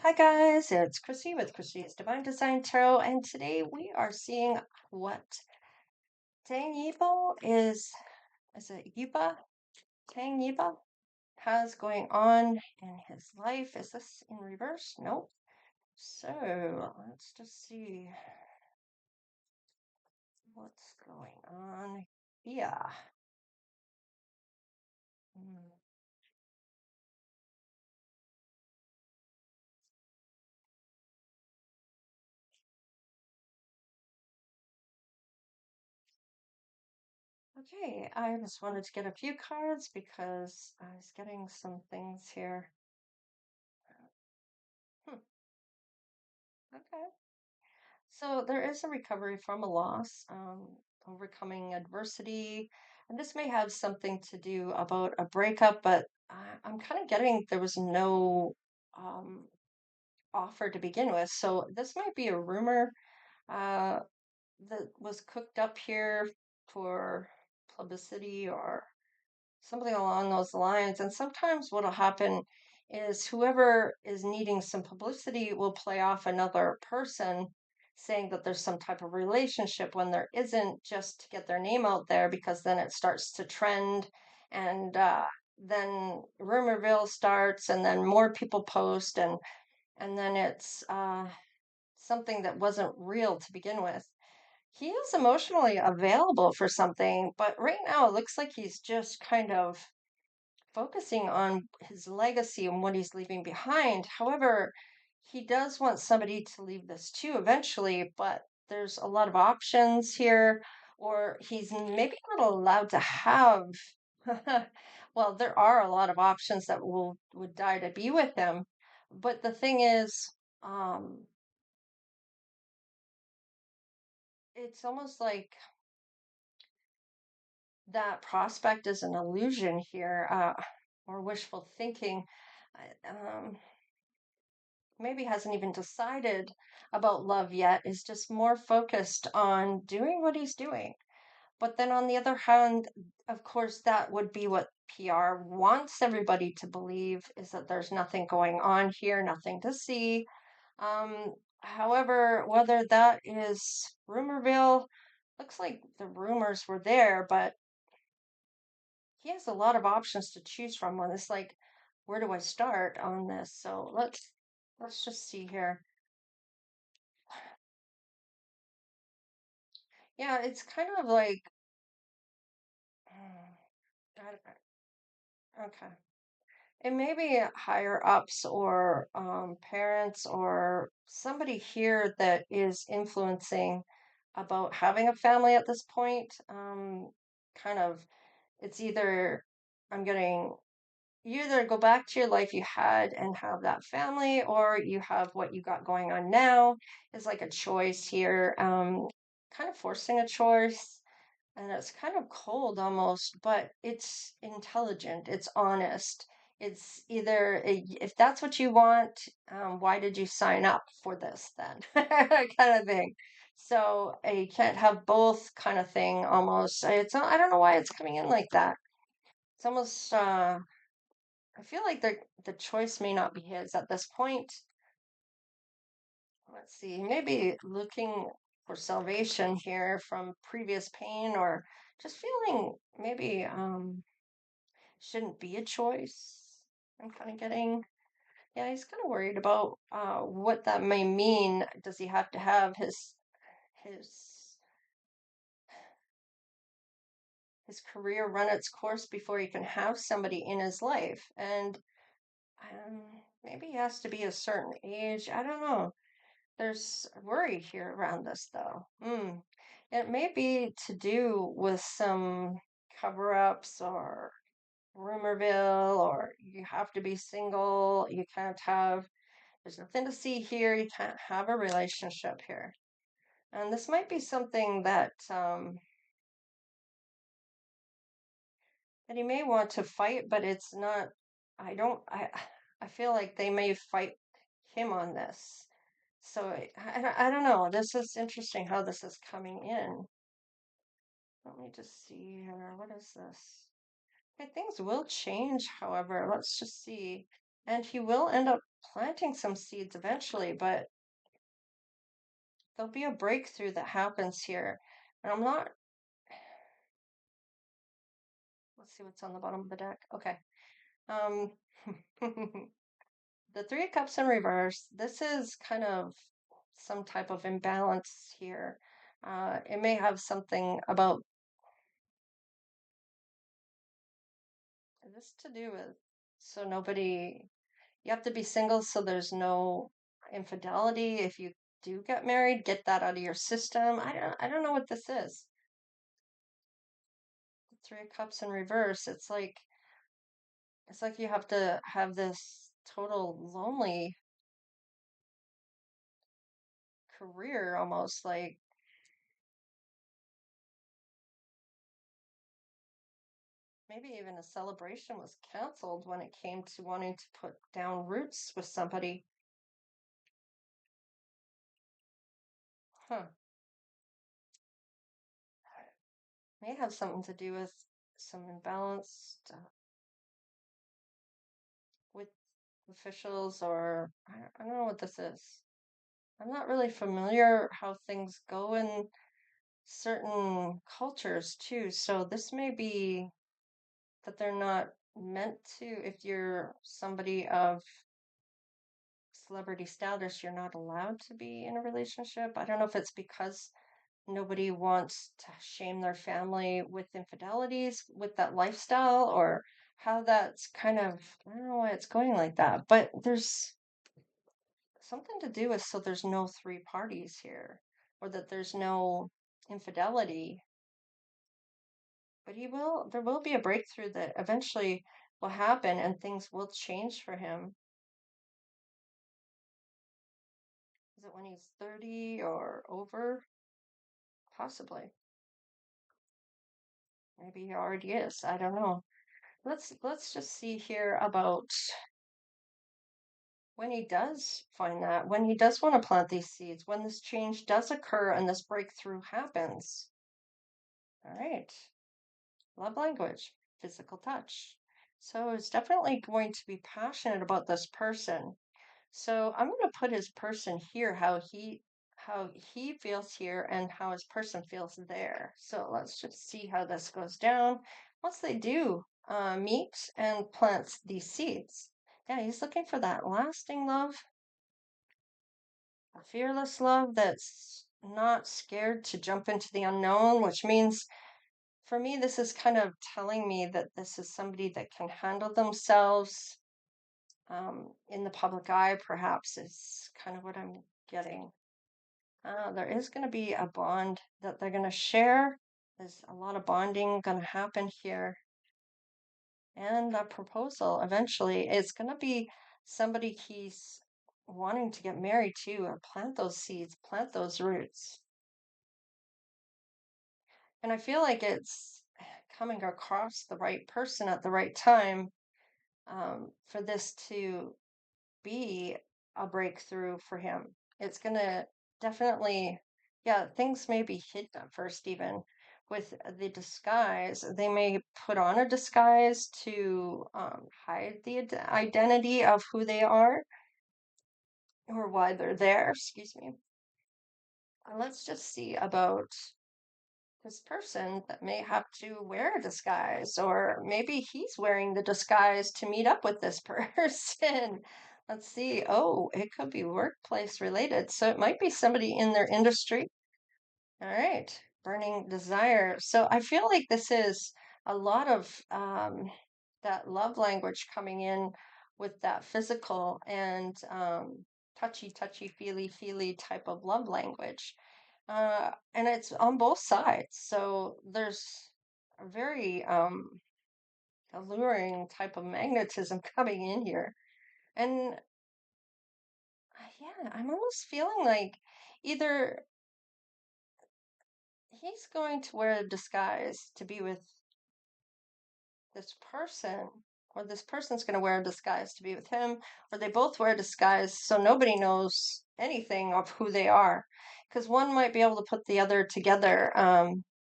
Hi guys, it's Chrissy with Chrissy's Divine Design Tarot, and today we are seeing what Tang Yibo is it Yiba? Tang Yiba has going on in his life. Is this in reverse? Nope. So let's just see what's going on here. Hmm. Okay, I just wanted to get a few cards because I was getting some things here. Hmm, okay. So there is a recovery from a loss, overcoming adversity, and this may have something to do about a breakup, but I'm kind of getting there was no um, offer to begin with. So this might be a rumor uh, that was cooked up here for publicity or something along those lines. And sometimes what'll happen is whoever is needing some publicity will play off another person saying that there's some type of relationship when there isn't, just to get their name out there, because then it starts to trend, and then rumorville starts, and then more people post, and then it's something that wasn't real to begin with. He is emotionally available for something, but right now it looks like he's just kind of focusing on his legacy and what he's leaving behind. However, he does want somebody to leave this too eventually, but there's a lot of options here, or he's maybe not allowed to have. Well, there are a lot of options that will would die to be with him, but the thing is, um, it's almost like that prospect is an illusion here, or wishful thinking. Maybe hasn't even decided about love yet, is just more focused on doing what he's doing. But then on the other hand, of course, that would be what PR wants everybody to believe, is that there's nothing going on here, nothing to see. However, whether that is rumorville, looks like the rumors were there, but he has a lot of options to choose from on this. Like, where do I start on this? So let's just see here. Yeah, it's kind of like, okay. It may be higher ups or parents or somebody here that is influencing about having a family at this point. Kind of, it's either I'm getting you either go back to your life you had and have that family, or you have what you got going on now. Is like a choice here, kind of forcing a choice. And it's kind of cold almost, but it's intelligent, it's honest. It's either if that's what you want, why did you sign up for this then? Kind of thing. So you can't have both, kind of thing almost. I don't know why it's coming in like that. It's almost I feel like the choice may not be his at this point. Let's see, maybe looking for salvation here from previous pain, or just feeling maybe shouldn't be a choice. I'm kind of getting, yeah, he's kind of worried about what that may mean. Does he have to have his his career run its course before he can have somebody in his life? And maybe he has to be a certain age. I don't know. There's worry here around this, though. It may be to do with some cover-ups or rumorville, or you have to be single. You can't have, there's nothing to see here. You can't have a relationship here. And this might be something that he may want to fight, but it's not, I don't, I feel like they may fight him on this. So I don't know. This is interesting how this is coming in. Let me just see here. What is this? Okay, things will change, however. Let's just see. And he will end up planting some seeds eventually, but there'll be a breakthrough that happens here. And I'm not, let's see what's on the bottom of the deck. Okay. Um, the Three of Cups in reverse. This is kind of some type of imbalance here. It may have something about this to do with so nobody, you have to be single so there's no infidelity. If you do get married, get that out of your system. I don't know what this is. The Three of Cups in reverse. It's like you have to have this total lonely career almost like maybe even a celebration was canceled when it came to wanting to put down roots with somebody. Huh. May have something to do with some imbalance with officials, or I don't know what this is. I'm not really familiar how things go in certain cultures too, so this may be that they're not meant to, if you're somebody of celebrity status, you're not allowed to be in a relationship. I don't know if it's because nobody wants to shame their family with infidelities, with that lifestyle, or how that's kind of, I don't know why it's going like that, but there's something to do with so there's no three parties here, or that there's no infidelity. But there will be a breakthrough that eventually will happen and things will change for him. Is it when he's 30 or over? Possibly. Maybe he already is. I don't know. Let's just see here about when he does find that, when he does want to plant these seeds, when this change does occur and this breakthrough happens. All right. Love language, physical touch. So it's definitely going to be passionate about this person. So I'm going to put his person here, how he feels here and how his person feels there. So let's just see how this goes down once they do meet and plant these seeds. Yeah, he's looking for that lasting love, a fearless love that's not scared to jump into the unknown, which means for me, this is kind of telling me that this is somebody that can handle themselves in the public eye, perhaps, is kind of what I'm getting. There is going to be a bond that they're going to share. There's a lot of bonding going to happen here. And a proposal eventually is going to be somebody he's wanting to get married to or plant those seeds, plant those roots. And I feel like it's coming across the right person at the right time for this to be a breakthrough for him. It's going to definitely, yeah, things may be hidden at first, even with the disguise. They may put on a disguise to hide the identity of who they are or why they're there, excuse me. And let's just see about this person that may have to wear a disguise, or maybe he's wearing the disguise to meet up with this person. Let's see. Oh, it could be workplace related. So it might be somebody in their industry. All right. Burning desire. So I feel like this is a lot of that love language coming in with that physical and touchy, feely type of love language. And it's on both sides. So there's a very alluring type of magnetism coming in here. And yeah, I'm almost feeling like either he's going to wear a disguise to be with this person, or this person's going to wear a disguise to be with him, or they both wear a disguise so nobody knows anything of who they are. Because one might be able to put the other together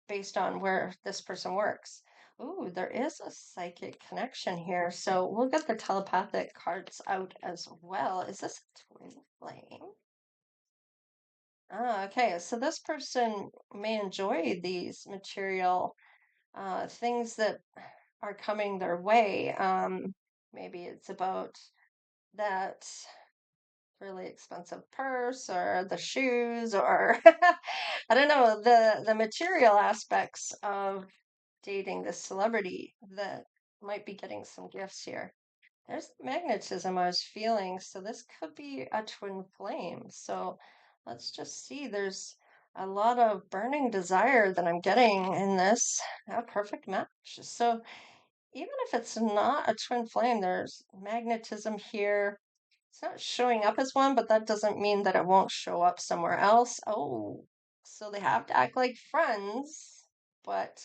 based on where this person works. Ooh, there is a psychic connection here. So we'll get the telepathic cards out as well. Is this a twin flame? Ah, okay. So this person may enjoy these material things that are coming their way. Maybe it's about that really expensive purse or the shoes or I don't know, the material aspects of dating this celebrity that might be getting some gifts here. There's magnetism I was feeling, so this could be a twin flame. So let's just see. There's a lot of burning desire that I'm getting in this. A perfect match. So even if it's not a twin flame, there's magnetism here. It's not showing up as one, but that doesn't mean that it won't show up somewhere else. Oh, so they have to act like friends, but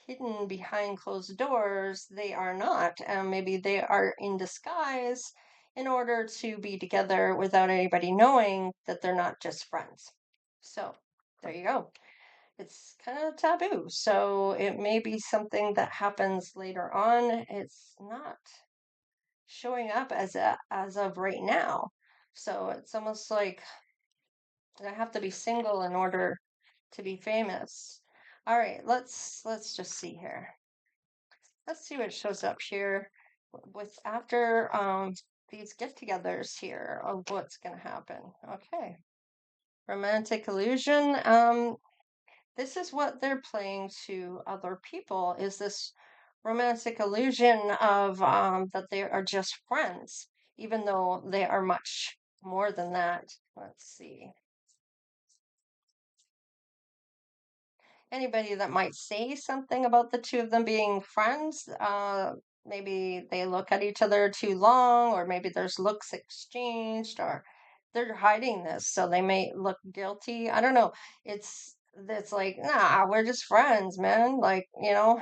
hidden behind closed doors, they are not. And maybe they are in disguise in order to be together without anybody knowing that they're not just friends. So there you go. It's kind of taboo. So it may be something that happens later on. It's not showing up as of right now. So it's almost like I have to be single in order to be famous. All right, let's just see here. Let's see what shows up here with after these get-togethers here of what's going to happen. Okay. Romantic illusion. This is what they're playing to other people is this romantic illusion of that they are just friends, even though they are much more than that. Let's see. Anybody that might say something about the two of them being friends, maybe they look at each other too long, or maybe there's looks exchanged, or they're hiding this, so they may look guilty. I don't know. It's like, nah, we're just friends, man. Like, you know.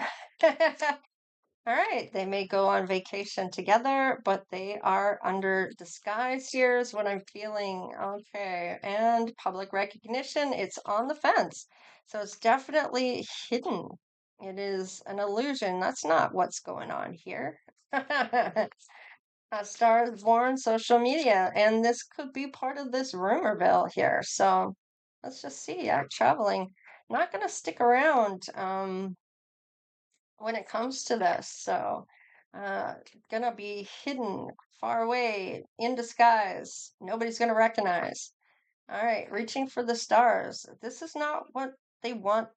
All right, they may go on vacation together, but they are under disguise here, is what I'm feeling. Okay, and public recognition, it's on the fence. So it's definitely hidden. It is an illusion. That's not what's going on here. A Star is Born social media, and this could be part of this rumor bill here. So let's just see. Yeah, traveling. Not going to stick around. When it comes to this. So, uh, gonna be hidden far away in disguise. Nobody's gonna recognize. All right, reaching for the stars. This is not what they want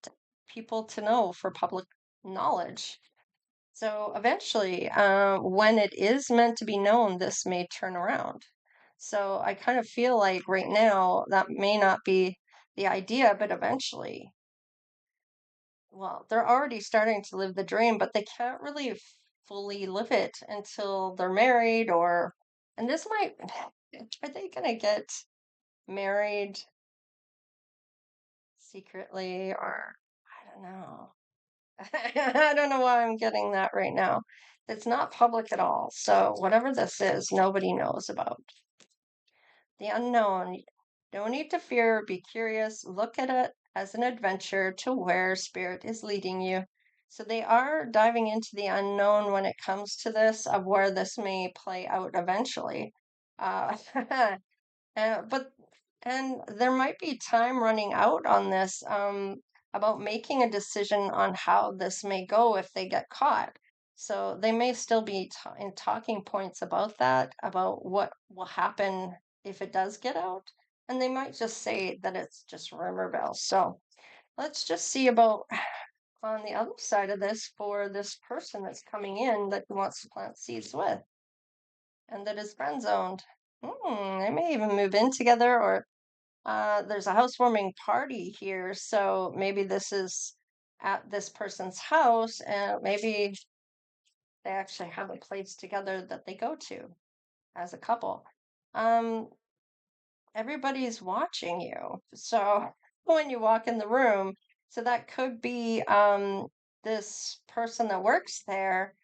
people to know for public knowledge. So eventually, when it is meant to be known, this may turn around. So I kind of feel like right now that may not be the idea, but eventually well, they're already starting to live the dream, but they can't really fully live it until they're married or, and this might, are they gonna get married secretly or I don't know. I don't know why I'm getting that right now. It's not public at all. So whatever this is, nobody knows about. The unknown. No need to fear, be curious, look at it as an adventure to where spirit is leading you. So they are diving into the unknown when it comes to this, of where this may play out eventually. Uh, but and there might be time running out on this about making a decision on how this may go if they get caught. So they may still be in talking points about that, about what will happen if it does get out. And they might just say that it's just rumor bells. So let's just see about on the other side of this for this person that's coming in that wants to plant seeds with and that is friend zoned. They may even move in together or there's a housewarming party here, so maybe this is at this person's house, and maybe they actually have a place together that they go to as a couple. Um, Everybody's watching you, so when you walk in the room, so that could be this person that works there.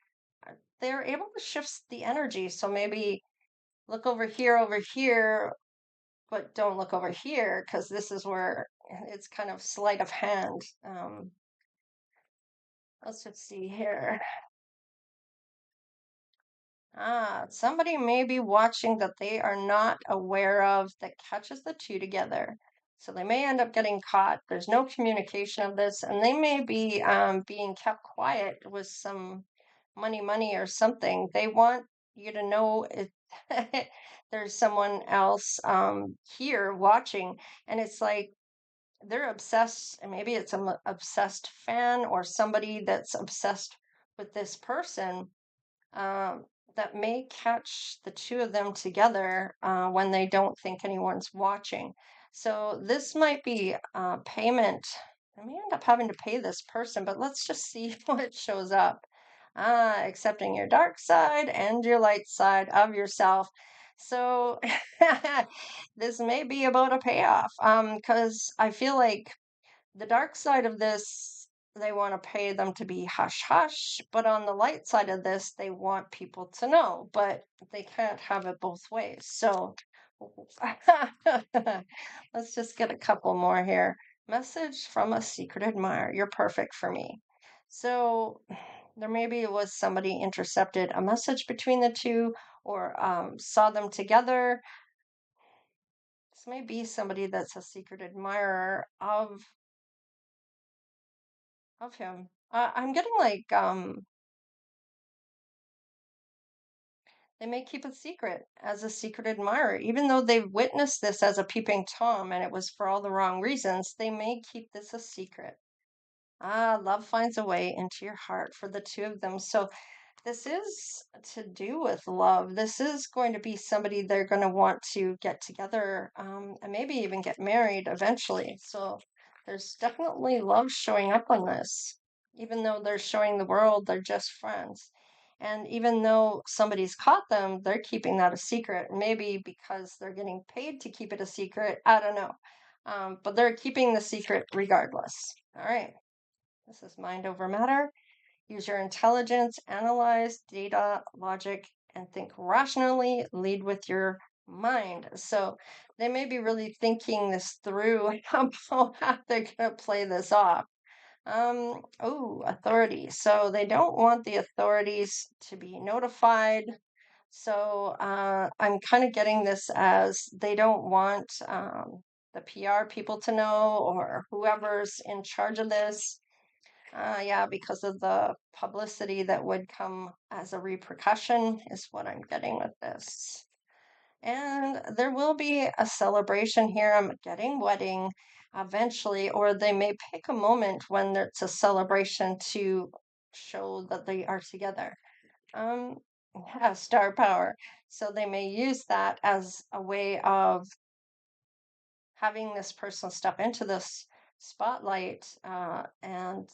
They're able to shift the energy, so maybe look over here, but don't look over here because this is where it's kind of sleight of hand. Let's just see here. Somebody may be watching that they are not aware of that catches the two together. So they may end up getting caught. There's no communication of this, and they may be being kept quiet with some money, or something. They want you to know it, there's someone else here watching, and it's like they're obsessed, and maybe it's an obsessed fan or somebody that's obsessed with this person um, that may catch the two of them together when they don't think anyone's watching. So this might be payment. I may end up having to pay this person, but let's just see what shows up. Accepting your dark side and your light side of yourself. So this may be about a payoff because I feel like the dark side of this, they want to pay them to be hush hush, but on the light side of this, they want people to know, but they can't have it both ways. So let's just get a couple more here. Message from a secret admirer. You're perfect for me. So there maybe was somebody intercepted a message between the two or saw them together. This may be somebody that's a secret admirer of him. I'm getting like they may keep it secret as a secret admirer, even though they've witnessed this as a peeping Tom and it was for all the wrong reasons. They may keep this a secret. Love finds a way into your heart for the two of them. So this is to do with love. This is going to be somebody they're going to want to get together and maybe even get married eventually. So there's definitely love showing up on this, even though they're showing the world they're just friends. And even though somebody's caught them, they're keeping that a secret. Maybe because they're getting paid to keep it a secret. I don't know. But they're keeping the secret regardless. All right. This is mind over matter. Use your intelligence, analyze data, logic, and think rationally. Lead with your mind. So they may be really thinking this through how they're going to play this off. Authority. So they don't want the authorities to be notified. So I'm kind of getting this as they don't want the PR people to know or whoever's in charge of this. Yeah, because of the publicity that would come as a repercussion, is what I'm getting with this. And there will be a celebration here. I'm getting wedding eventually, or they may pick a moment when it's a celebration to show that they are together. Um, yeah, star power. So they may use that as a way of having this person step into this spotlight um, and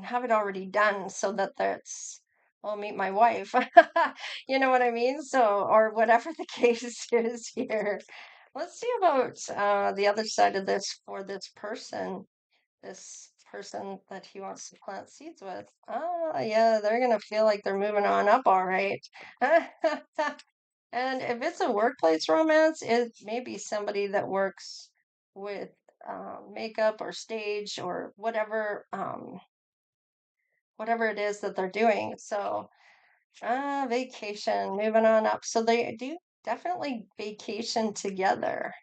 have it already done so that that's I'll meet my wife. You know what I mean? So, or whatever the case is here. Let's see about the other side of this for this person that he wants to plant seeds with. Oh, yeah, they're gonna feel like they're moving on up, all right. And if it's a workplace romance, it may be somebody that works with makeup or stage or whatever it is that they're doing. So, vacation, moving on up. So they do definitely vacation together.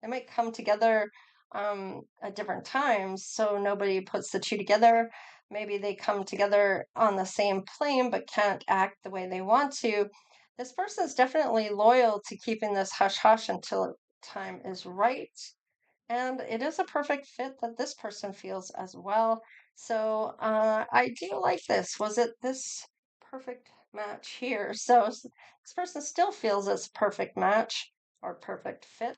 They might come together at different times, so nobody puts the two together. Maybe they come together on the same plane but can't act the way they want to. This person's definitely loyal to keeping this hush hush until time is right. And it is a perfect fit that this person feels as well. So I do like this. Was it this perfect match here? So this person still feels it's perfect match or perfect fit.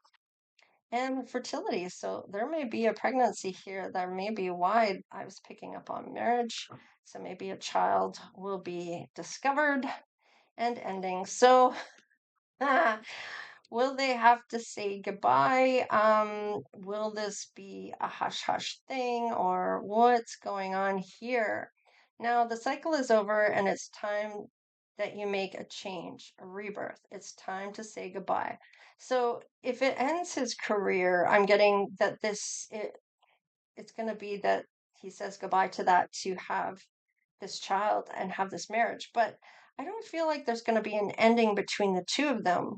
And fertility. So there may be a pregnancy here. There may be why I was picking up on marriage. So maybe a child will be discovered and ending. So will they have to say goodbye? Will this be a hush hush thing or what's going on here? Now, the cycle is over and it's time that you make a change, a rebirth. It's time to say goodbye. So, if it ends his career, I'm getting that it's going to be that he says goodbye to that to have this child and have this marriage. But I don't feel like there's going to be an ending between the two of them.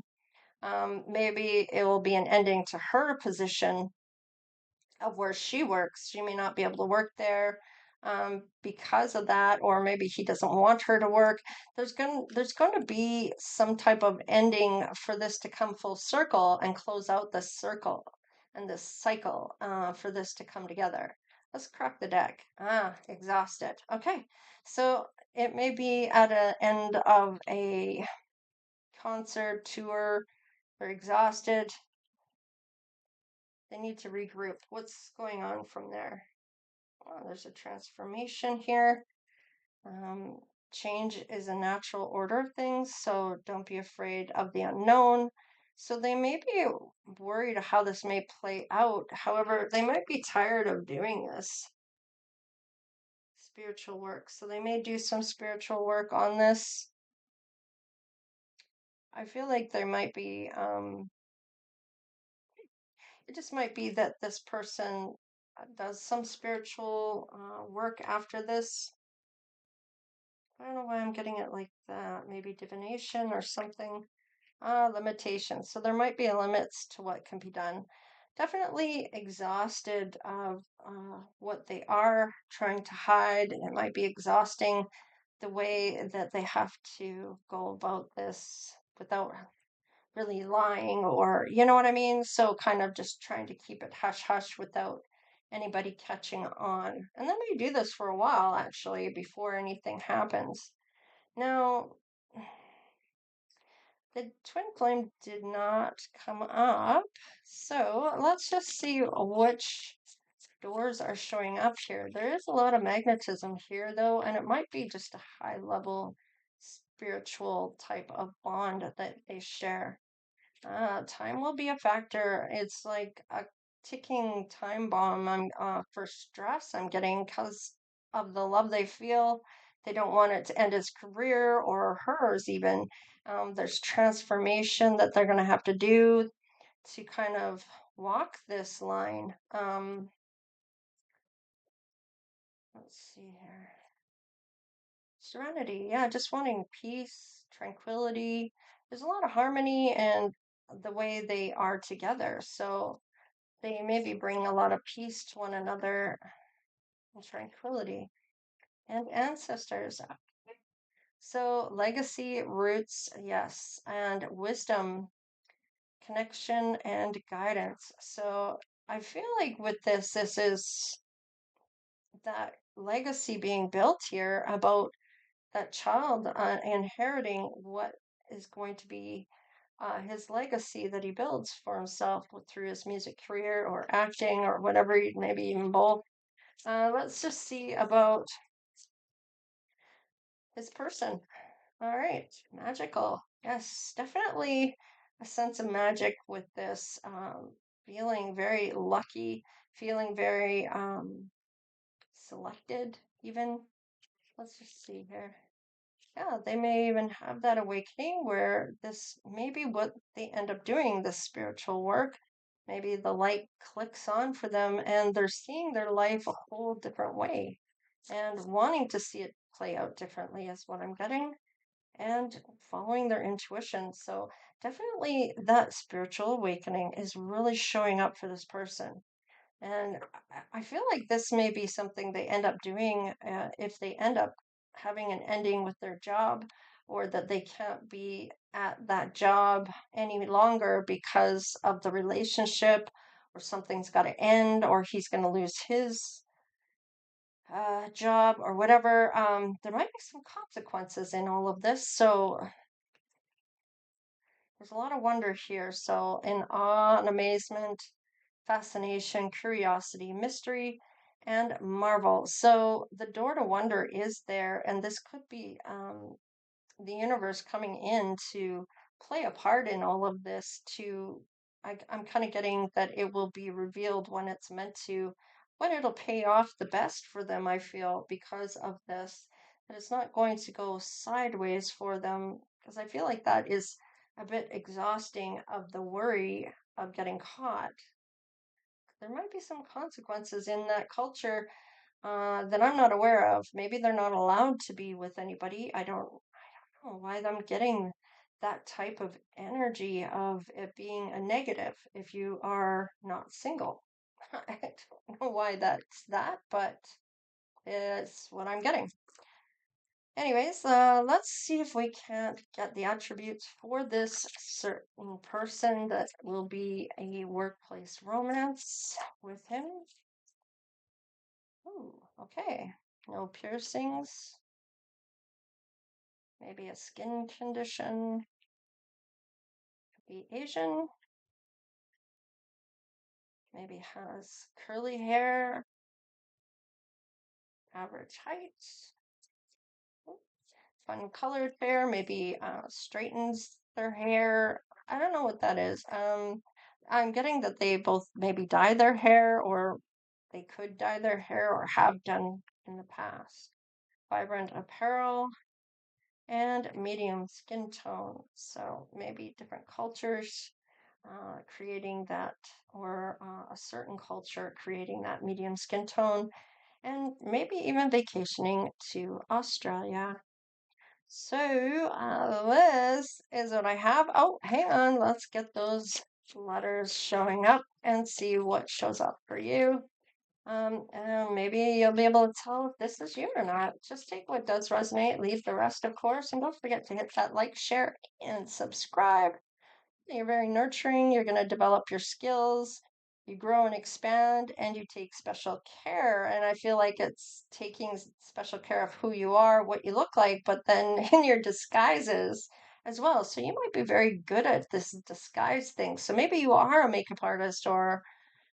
Maybe it will be an ending to her position of where she works. She may not be able to work there because of that, or maybe he doesn't want her to work. There's going to be some type of ending for this to come full circle and close out this circle and this cycle for this to come together. Let's crack the deck. Exhausted. Okay, so it may be at an end of a concert tour. They're exhausted. They need to regroup. What's going on from there? Oh, there's a transformation here. Um, Change is a natural order of things, so don't be afraid of the unknown. So they may be worried how this may play out. However, they might be tired of doing this spiritual work. So they may do some spiritual work on this. I feel like there might be, it just might be that this person does some spiritual work after this. I don't know why I'm getting it like that. Maybe divination or something. Limitations. So there might be limits to what can be done. Definitely exhausted of what they are trying to hide. It might be exhausting the way that they have to go about this without really lying, or you know what I mean? So kind of just trying to keep it hush hush without anybody catching on. And then we do this for a while actually before anything happens. Now, the twin flame did not come up, so let's just see which doors are showing up here. There is a lot of magnetism here, though, and it might be just a high level spiritual type of bond that they share. Time will be a factor. It's like a ticking time bomb. For stress I'm getting because of the love they feel. They don't want it to end his career or hers even. There's transformation that they're going to have to do to kind of walk this line. Let's see here. Serenity, yeah, just wanting peace, tranquility. There's a lot of harmony and the way they are together. So they maybe bring a lot of peace to one another and tranquility and ancestors. So legacy, roots, yes, and wisdom, connection, and guidance. So I feel like with this is that legacy being built here about that child inheriting what is going to be his legacy that he builds for himself through his music career or acting or whatever, maybe even both. Let's just see about his person. All right, magical. Yes, definitely a sense of magic with this. Feeling very lucky, feeling very selected, even. Let's just see here. Yeah, they may even have that awakening where this may be what they end up doing, this spiritual work. Maybe the light clicks on for them and they're seeing their life a whole different way and wanting to see it play out differently, is what I'm getting, and following their intuition. So, definitely that spiritual awakening is really showing up for this person. And I feel like this may be something they end up doing if they end up having an ending with their job, or that they can't be at that job any longer because of the relationship, or something's got to end, or he's going to lose his job, or whatever. There might be some consequences in all of this. So there's a lot of wonder here. So, in awe and amazement, fascination, curiosity, mystery, and marvel. So the door to wonder is there, and this could be the universe coming in to play a part in all of this. I'm kind of getting that it will be revealed when it's meant to, when it'll pay off the best for them, I feel, because of this. That it's not going to go sideways for them, because I feel like that is a bit exhausting of the worry of getting caught. There might be some consequences in that culture that I'm not aware of. Maybe they're not allowed to be with anybody. I don't know why I'm getting that type of energy of it being a negative if you are not single. I don't know why that's that, but it's what I'm getting. Anyways, let's see if we can't get the attributes for this certain person that will be a workplace romance with him. Ooh, okay. No piercings. Maybe a skin condition. Could be Asian. Maybe has curly hair. Average height. Fun colored hair. Maybe straightens their hair. I don't know what that is. I'm getting that they both maybe dye their hair, or they could dye their hair or have done in the past. Vibrant apparel and medium skin tone. So maybe different cultures creating that, or a certain culture creating that medium skin tone, and maybe even vacationing to Australia. So, this is what I have. Oh, hang on. Let's get those letters showing up and see what shows up for you. And maybe you'll be able to tell if this is you or not. Just take what does resonate, leave the rest, of course, and don't forget to hit that like, share, and subscribe. You're very nurturing. You're going to develop your skills. You grow and expand, and you take special care. And I feel like it's taking special care of who you are, what you look like, but then in your disguises as well. So you might be very good at this disguise thing. So maybe you are a makeup artist, or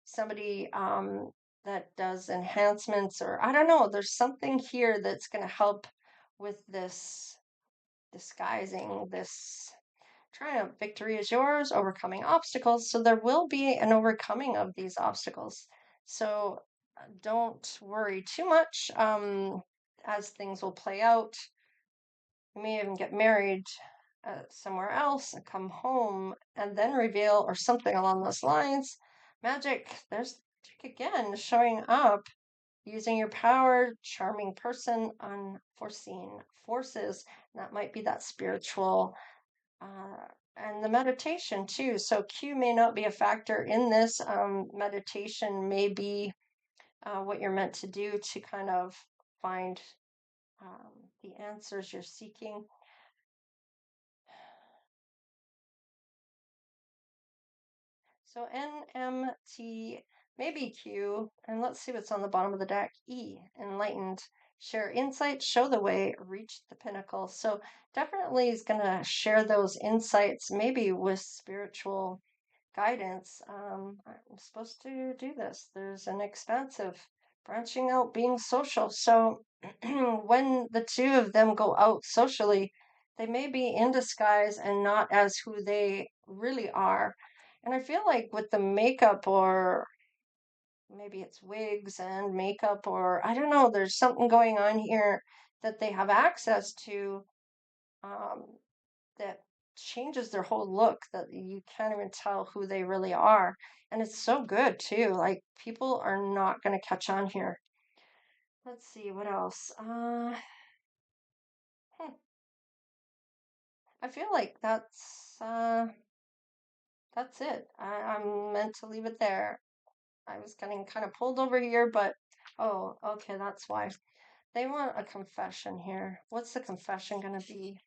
somebody that does enhancements, or I don't know. There's something here that's going to help with this disguising, this triumph. Victory is yours, overcoming obstacles. So there will be an overcoming of these obstacles. So don't worry too much as things will play out. You may even get married somewhere else and come home and then reveal, or something along those lines. Magic, there's magic again showing up. Using your power, charming person, unforeseen forces. That might be that spiritual and the meditation too. So Q may not be a factor in this. Meditation may be what you're meant to do to kind of find the answers you're seeking. So NMT, maybe Q, and let's see what's on the bottom of the deck. E, enlightened. Share insights, show the way, reach the pinnacle. So definitely is going to share those insights, maybe with spiritual guidance. I'm supposed to do this. There's an expansive branching out, being social. So when the two of them go out socially, they may be in disguise and not as who they really are. And I feel like with the makeup, or maybe it's wigs and makeup, or I don't know, there's something going on here that they have access to. Um, that changes their whole look, that you can't even tell who they really are. And it's so good too. Like, people are not going to catch on here. Let's see what else. I feel like that's it. I'm meant to leave it there. I was getting kind of pulled over here, but oh, okay, that's why. They want a confession here. What's the confession going to be?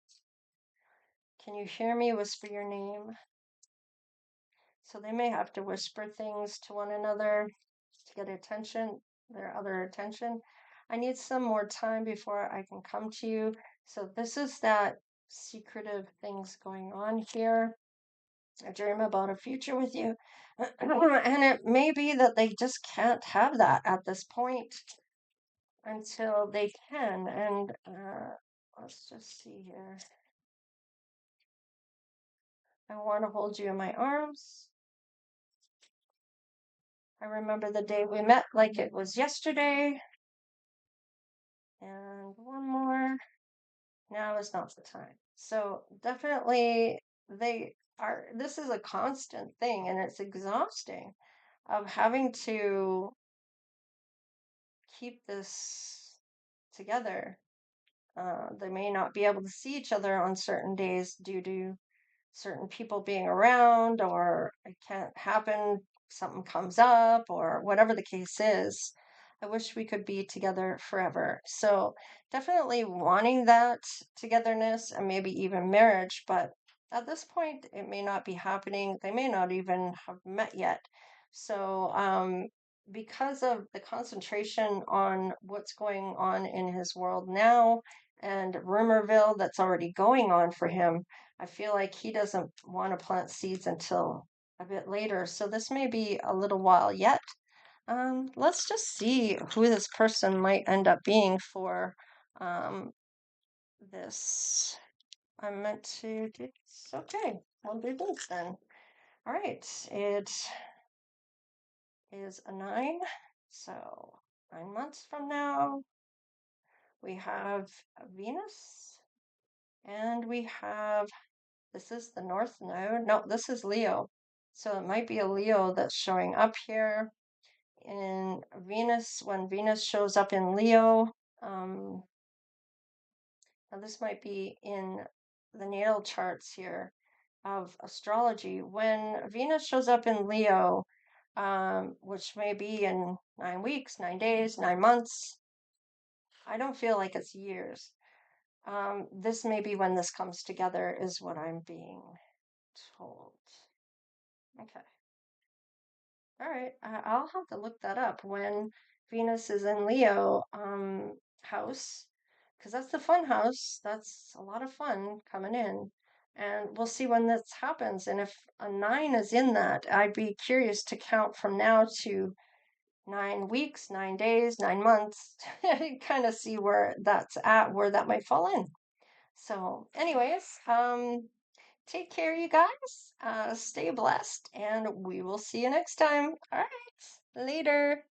Can you hear me whisper your name? So they may have to whisper things to one another to get attention, their other attention. I need some more time before I can come to you. So this is that secretive things going on here. I dream about a future with you. And it may be that they just can't have that at this point until they can. And let's just see here. I want to hold you in my arms. I remember the day we met like it was yesterday. And one more. Now is not the time. So definitely this is a constant thing, and it's exhausting of having to keep this together. They may not be able to see each other on certain days due to certain people being around, or it can't happen, something comes up, or whatever the case is. I wish we could be together forever. So, definitely wanting that togetherness and maybe even marriage, but at this point, it may not be happening. They may not even have met yet. So, because of the concentration on what's going on in his world now and rumorville that's already going on for him, I feel like he doesn't want to plant seeds until a bit later. So this may be a little while yet. Let's just see who this person might end up being for um, this. I meant to do this. Okay, we'll do this then. All right, it is a 9. So 9 months from now, we have Venus and we have, this is the North Node. No, this is Leo. So it might be a Leo that's showing up here in Venus. When Venus shows up in Leo, now this might be in the natal charts here of astrology. When Venus shows up in Leo, which may be in 9 weeks, 9 days, 9 months, I don't feel like it's years. This may be when this comes together, is what I'm being told. Okay. All right. I'll have to look that up when Venus is in Leo house, because that's the fun house. That's a lot of fun coming in. And we'll see when this happens. And if a 9 is in that, I'd be curious to count from now to 9 weeks, 9 days, 9 months, kind of see where that's at, where that might fall in. So, anyways, take care, you guys. Stay blessed, and we will see you next time. All right, later.